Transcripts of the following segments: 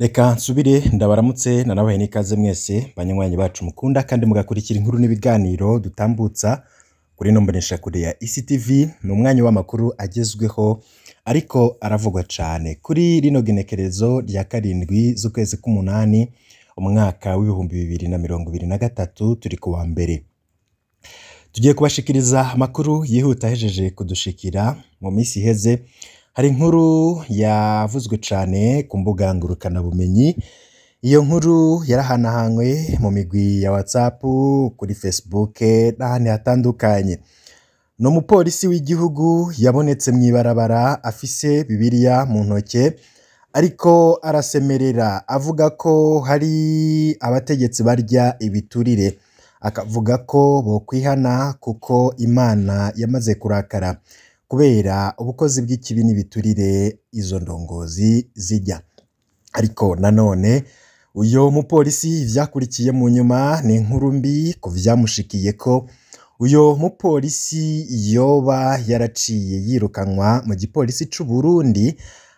Reka nsubire ndabaramutse nanabaye n'ikaze mwese banywanyi bacu mukunda kandi mugakurikira inkuru n'ibiganiro dutambutsa kuri ino mboneshakure ya ICTV. Ni umwanya w'amakuru agezweho ariko aravugwa cane kuri rino genekerezo rya 7 z'ukwezi k'umunani umwaka w'ibihumbi 2023 turi ku wa mbere. Tugiye kubashikiriza amakuru yihuta hejeje kudushikira mu minsi iheze. Hari inkuru yavuzwe cane ku mbuga ngurukana bumenyi. Iyo nkuru yarahanahanywe mu migwi ya WhatsApp, kuri Facebook n'ahandi hatandukanye. No mupolisi w'igihugu yabonetse mw'ibarabara afise Bibiliya mu ntoke ariko arasemerera avuga ko hari abategetsi barya ibiturire, akavuga ko bokwihana kuko Imana yamaze kurakara kubera ubukozi bw'ikibi n'ibiturire izo ndongozi zijya. Ariko nanone uyo mupolisi vyakurikiye mu nyuma ni inkuru mbi ku vyamushikiye ko uyo mupolisi yoba yaraciye yirukanwa mu gipolisi c'u Burundi.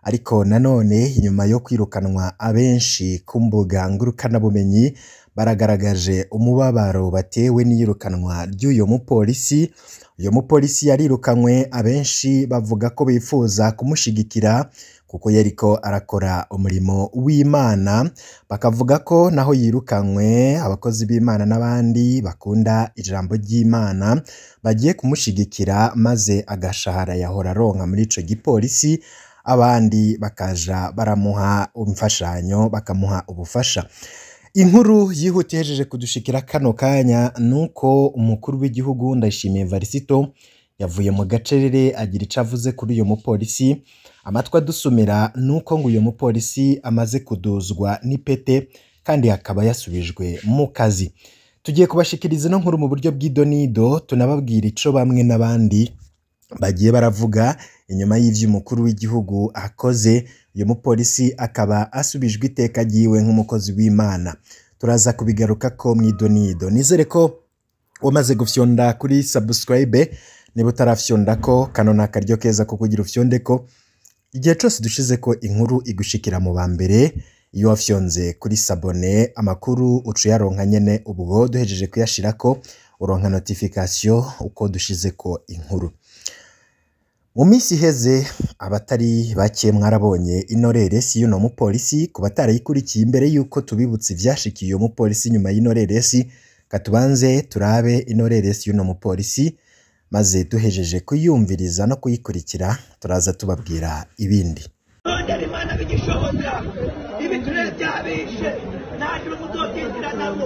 Ariko nanone inyuma yo kwirukanwa abenshi ku mbuga ngurukana bumenyi baragaragaje umubabaro batewe n'iyirukanwa ry'uyo mupolisi. Uyo mupolisi yarirukanwe abenshi bavuga ko bifuza kumushigikira kuko yariko arakora umurimo w'Imana, bakavuga ko naho yirukanwe abakozi b'Imana n'abandi bakunda ijambo ry'Imana bagiye kumushigikira maze agashahara yahora aronka muri ico gipolisi abandi bakaja baramuha imfashanyo bakamuha ubufasha. Inkuru yihutiyejeje kudushikira kano kanya nuko umukuru w'igihugu Ndayishimiye Varisito yavuye mu gacerere agira ico avuze kuri uyo mupolisi. Amatwi adusumira nuko ngo uyo mupolisi amaze kuduzwa n'ipete kandi akaba yasubijwe mu kazi. Tugiye kubashikiriza no nkuru mu buryo bw'idonido, tunababwira ico bamwe n'abandi bagiye baravuga inyuma y'ivy'umukuru w'igihugu akoze. Uyu mupolisi akaba asubijwe iteka ryiwe nk'umukozi w'Imana. Turaza kubigaruka ko mw'idonido. Nizere ko wamaze gufyonda kuri subscribe, niba utarafyonda ko kano nakaryo keza ko kugira ufyonde ko igihe cyose dushize ko inkuru igushikira mu bambere. Iyo wafyonze kuri sabone amakuru ucuyaronka nyene ubwo duhejeje kuyashirako uronka notification uko dushize ko inkuru. Mu minsi iheze abatari bake mwarabonye inoreresi y'uno mupolisi. Ku batarayikurikiye imbere yuko tubibutse ivyashikiye uyo mupolisi nyuma y'inoreresi, katubanze turabe inoreresi y'uno mupolisi maze duhejeje kuyumviriza no kuyikurikira turaza tubabwira ibindi. Imana bigishoboka ibiturere byabishe ntaje muzokindira nabo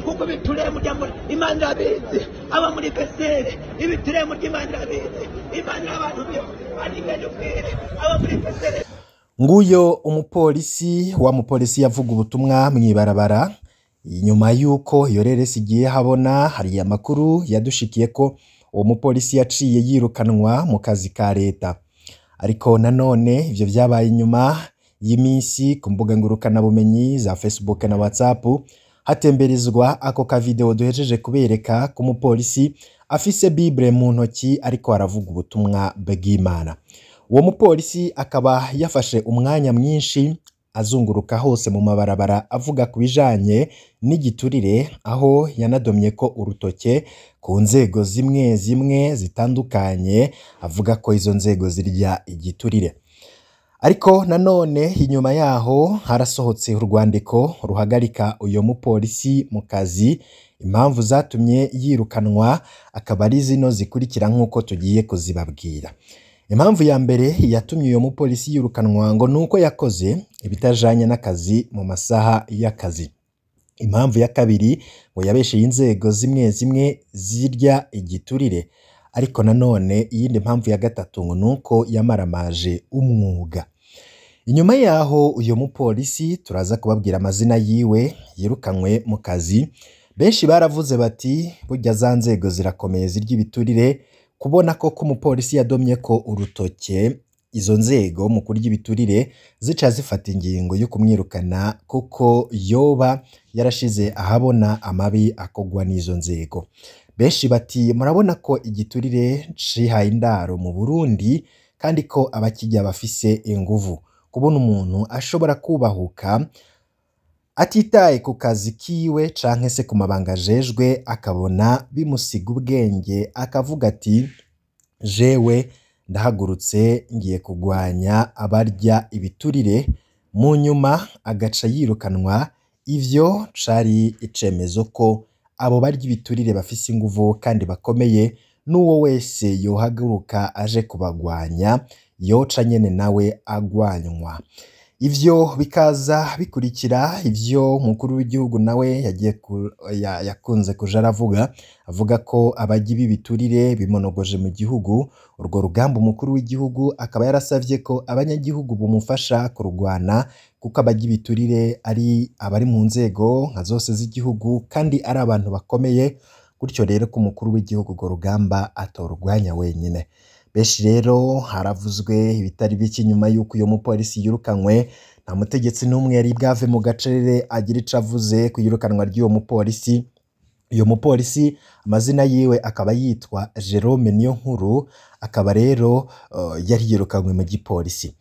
kuko biturere mujyamo Imana irabizi. Aba muri pesere ibiturere mu Imana irabizi. Imana abantu byo aniganye kwere aba muri pesere. Nguyo umupolisi wa mupolisi yavuga ubutumwa mw'ibarabara inyuma yuko yoreresi igiye habona. Hari amakuru yadushikiye ko uwo mupolisi yaciye yirukanwa mu kazi ka leta, ariko nanone ivyo vyabaye inyuma y'imisi ku mbuga ngurukana bumenyi za Facebook na WhatsApp hatemberezwa ako ka video duhejeje kubereka ku mupolisi afise Bible mu ntoki ariko aravuga ubutumwa bw'Imana. Uwo mupolisi akaba yafashe umwanya mwinshi azunguruka hose mu mabarabara avuga kubijanye n'igiturire, aho yanadomye ko urutoke ku nzego zimwe zimwe zitandukanye avuga ko izo nzego zirya igiturire. Ariko nanone inyuma yaho harasohotse urwandiko ruhagarika uyo mupolisi mu kazi. Impamvu zatumye yirukanwa akaba ari zino zikurikira nk'uko tugiye kuzibabwira. Impamvu ya mbere yatumye uyo mupolisi yirukanwa ngo nuko yakoze ibitajanye n'akazi mu masaha y'akazi. Impamvu ya kabiri ngo yabesheye inzego zimwe zimwe zirya igiturire. Ariko nanone iyindi mpamvu ya gatatu ngo nuko yamaramaje umwuga. Inyuma yaho uyo mupolisi turaza kubabwira amazina yiwe yirukanwe mu kazi. Benshi baravuze bati burya za nzego zirakomeye zirya ibiturire. Kubona ko umupolisi yadomye ko urutoke izo nzego mu kurya ibiturire zica zifata ingingo yo kumwirukana kuko yoba yarashize ahabona amabi akogwa n'izo nzego. Benshi bati murabona ko igiturire cihaye indaro mu Burundi kandi ko abakirya bafise inguvu. Kubona umuntu ashobora kubahuka atitaye ku kazi kiwe canke se ku mabanga ajejwe akabona bimusiga ubwenge akavuga ati jewe ndahagurutse ngiye kugwanya abarya ibiturire, mu nyuma agaca yirukanwa. Ivyo cari icemezo ko abo barya ibiturire bafise inguvu kandi bakomeye, n'uwo wese yohaguruka aje kubagwanya yoca nyene nawe agwanywa. Ivyo bikaza bikurikira ivyo umukuru w'igihugu nawe yakunze kuja avuga ko abarya b'ibiturire bimonogoje mu gihugu. Urwo rugamba umukuru w'igihugu akaba yarasavye ko abanyagihugu bumufasha kurugwana kuko abarya ibiturire ari abari mu nzego nka zose z'igihugu kandi ari abantu bakomeye, gutyo rero ko umukuru w'igihugu urwo rugamba atorugwanya wenyine. Benshi rero haravuzwe ibitari biki nyuma y'uko uyo mupolisi yirukanywe. Nta mutegetsi n'umwe yari bwave mu gacerere agira ico avuze ku yirukanwa ry'uwo mupolisi. Uyo mupolisi amazina yiwe akaba yitwa Jerome Niyonkuru, akaba rero yari yirukanywe mu gipolisi.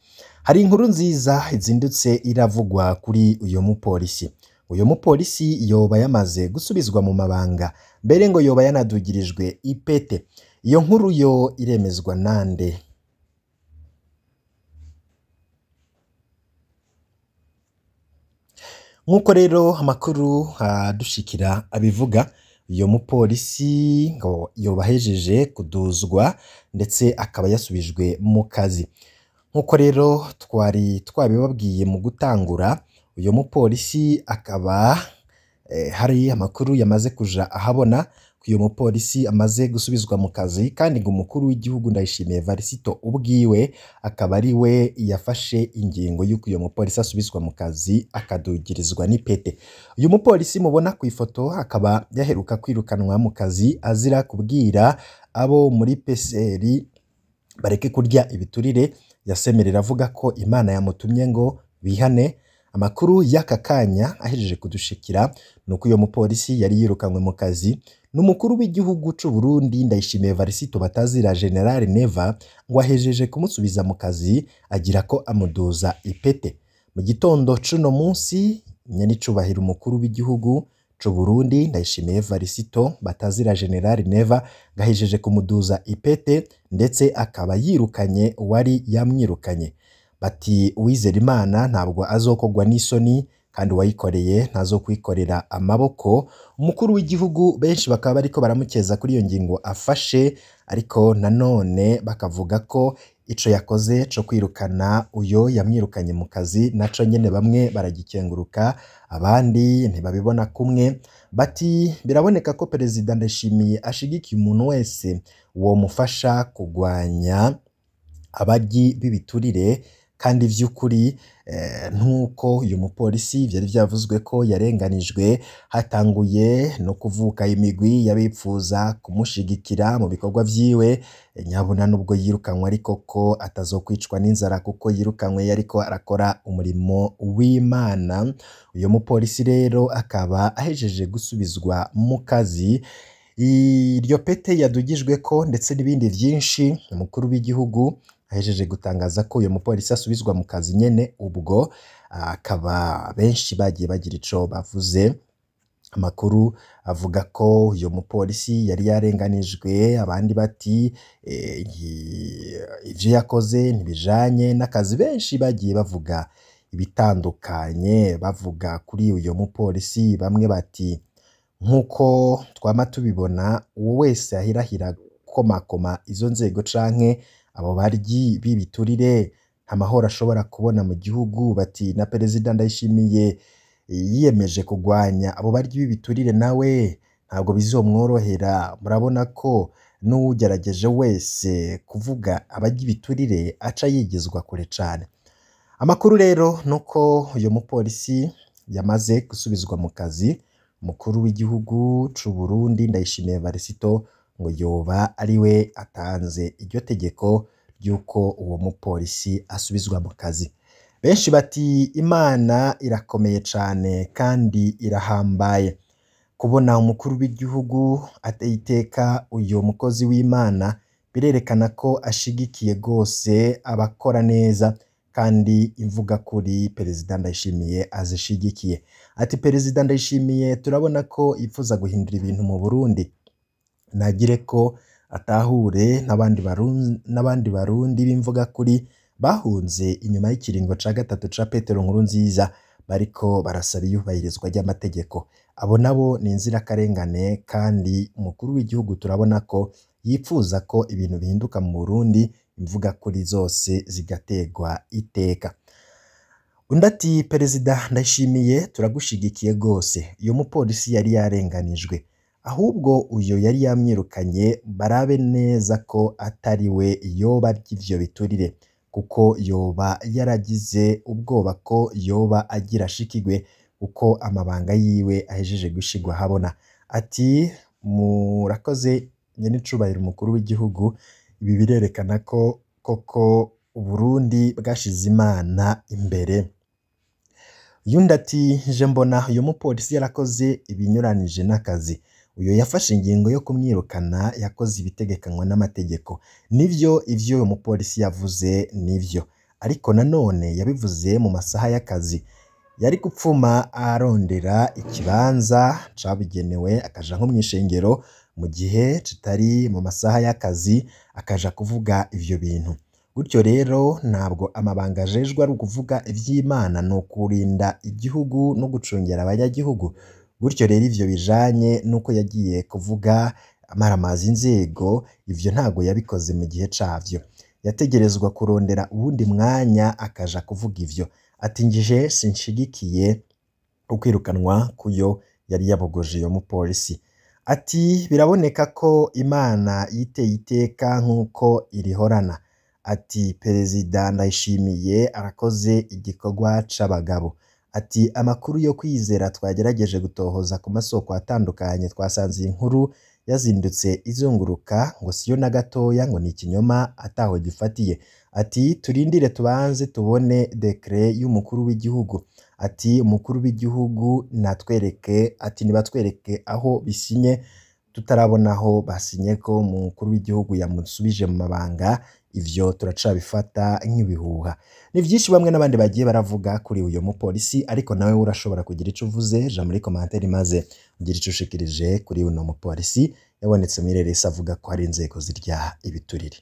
Hari inkuru nziza izindutse iravugwa kuri uyo mupolisi. Uyo mupolisi yoba yamaze gusubizwa mu mabanga, mbere ngo yoba yanadugirijwe ipete. Iyo nkuru yo iremezwa nande? Nkuko rero amakuru adushikira abivuga, uyo mupolisi ngo yoba ahejeje kuduzwa ndetse akaba yasubijwe mu kazi. Nkuko rero twari twabibabwiye mu gutangura, uyo mupolisi akaba hari amakuru yamaze kuja ahabona ko uyo mupolisi amaze gusubizwa mu kazi, kandi ngo umukuru w'igihugu Ndayishimiye Varisito ubwiwe akaba ari we yafashe ingingo y'uko uyo mupolisi asubizwa mu kazi akadugirizwa n'ipete. Uyu mupolisi mubona ku ifoto akaba yaheruka kwirukanwa mu kazi azira kubwira abo muri PCR bareke kurya ibiturire. Yasemerera avuga ko Imana yamutumye ngo bihane. Amakuru y'aka kanya ahejeje kudushikira nuko uyo mupolisi yari yirukanywe mu kazi n'umukuru w'igihugu c'u Burundi Ndayishimiye Varisito batazira General Neva, ngo ahejeje kumusubiza mu kazi agira ko amuduza ipete. Mu gitondo cuno munsi nyene icubahiro umukuru w'igihugu c'u Burundi Ndayishimiye Varisito batazira General Neva gahejeje kumuduza ipete, ndetse akaba yirukanye uwari yamwirukanye. Bati uwizera Imana ntabwo azokogwa n'isoni, kandi uwayikoreye ntazokwikorera amaboko. Umukuru w'igihugu benshi bakaba bariko baramukeza kuri iyo ngingo afashe, ariko nanone bakavuga ko ico yakoze co kwirukana uyo yamwirukanye mu kazi naco nyene bamwe baragikenguruka, abandi ntibabibona kumwe. Bati biraboneka ko Perezida Ndayishimiye ashigikiye umuntu wese wo mufasha kugwanya abaryi b'ibiturire, kandi vy'ukuri nkuko uyu mupolisi vyari vyavuzwe ko yarenganijwe, hatanguye no kuvuka imigwi y'abipfuza kumushigikira mu bikorwa vyiwe. Nyabuna nubwo yirukanwe ariko ko atazokwicwa n'inzara kuko yirukanwe yariko arakora umurimo w'Imana. Uyu mupolisi rero akaba ahejeje gusubizwa mu kazi. Iryo pete yadugijwe ko ndetse n'ibindi vyinshi, umukuru w'igihugu ahejeje gutangaza ko uyu mupolisi asubizwa mu kazi nyene. Ubwo akaba benshi bagiye bagira ico bavuze. Amakuru avuga ko uyu mupolisi yari yarenganijwe, abandi bati ivyo yakoze ntibijanye n'akazi. Benshi bagiye bavuga ibitandukanye bavuga kuri uyu mupolisi. Bamwe bati nkuko twama tubibona, uwo wese ahirahira komakoma izo nzego canke abo baryi b'ibiturire nta mahoro ashobora kubona mu gihugu. Bati na Perezida Ndayishimiye yiyemeje kugwanya abo baryi b'ibiturire nawe ntabwo bizomworohera. Murabona ko n'uwugerageje wese kuvuga abaryi ibiturire aca yigizwa kure cane. Amakuru rero nuko uyu mupolisi yamaze gusubizwa mu kazi. Umukuru w'igihugu c'u Burundi Ndayishimiye Varisito ngo yoba ari we atanze iryo tegeko ry'uko uwo mupolisi asubizwa mu kazi. Benshi bati Imana irakomeye cane kandi irahambaye. Kubona umukuru w'igihugu ateye iteka uyo mukozi w'Imana birerekana ko ashigikiye gose abakora neza, kandi imvuga kuri Perezida Ndayishimiye azishigikiye. Ati Perezida Ndayishimiye turabona ko yifuza guhindura ibintu mu Burundi, nagire ko atahure n'abandi barundi b'imvuga kuri bahunze inyuma y'ikiringo ca gatatu ca Petero Nkurunziza bariko barasaba iyubahirizwa ry'amategeko. Abo nabo ni inzirakarengane, kandi umukuru w'igihugu turabona ko yifuza ko ibintu bihinduka mu Burundi, imvuga kuri zose zigategwa iteka. Undi ati Perezida Ndayishimiye turagushigikiye gose, uyo mupolisi yari yarenganijwe, ahubwo uyo yari yamwirukanye barabe neza ko atari we yoba ry'ivyo biturire, kuko yoba yaragize ubwoba ko yoba agira ashikigwe uko amabanga yiwe ahejeje gushigwa habona. Ati murakoze nyenicubahiro umukuru w'igihugu, ibi birerekana ko koko Uburundi bwashize Imana imbere. Yundi ati je mbona uyu mupolisi yarakoze ibinyuranije n'akazi, uyo yafashe ingingo yo kumwirukana yakoze ibitegekanywa n'amategeko. Nivyo ivyo uyu mupolisi yavuze nivyo, ariko nanone yabivuze mu masaha y'akazi. Yari gupfuma arondera ikibanza cabigenewe akaja nko mw'ishengero mu gihe kitari mu masaha y'akazi akaja kuvuga ivyo bintu. Gutyo rero ntabwo amabanga ajejwe ari ukuvuga ivy'Imana, no kurinda igihugu no gucungera abanyagihugu. Gutyo rero ivyo bijanye nuko yagiye kuvuga amaramaza inzego, ivyo ntago yabikoze mu gihe cavyo. Yategerezwa kurondera uwundi mwanya akaja kuvuga ivyo. Ati njije sinshigikiye ukwirukanwa kuyo yari yabogoje iyo mupolisi. Ati biraboneka ko Imana yiteye iteka nk'uko irihorana. Ati Perezida Ndayishimiye arakoze igikorwa c'abagabo. Ati amakuru yo kwizera twagerageje gutohoza ku masoko atandukanye, twasanze inkuru yazindutse izunguruka ngo siyo na gatoya, ngo ni ikinyoma ataho gifatiye. Ati turindire tubanze tubone dekret y'umukuru w'igihugu. Ati umukuru w'igihugu natwereke, ati nibatwereke aho bisinye, tutarabona aho basinye ko umukuru w'igihugu yamusubije mu mabanga, ivyo turacabifata nk'ibihuha. Ni vyinshi bamwe n'abandi bagiye baravuga kuri uyo mupolisi, ariko nawe urashobora kugira ico uvuze ja muri commentaire maze ugira ico ushikirije kuri uno mupolisi yabonetse mw'ireresi avuga ko hari inzego zirya ibiturire.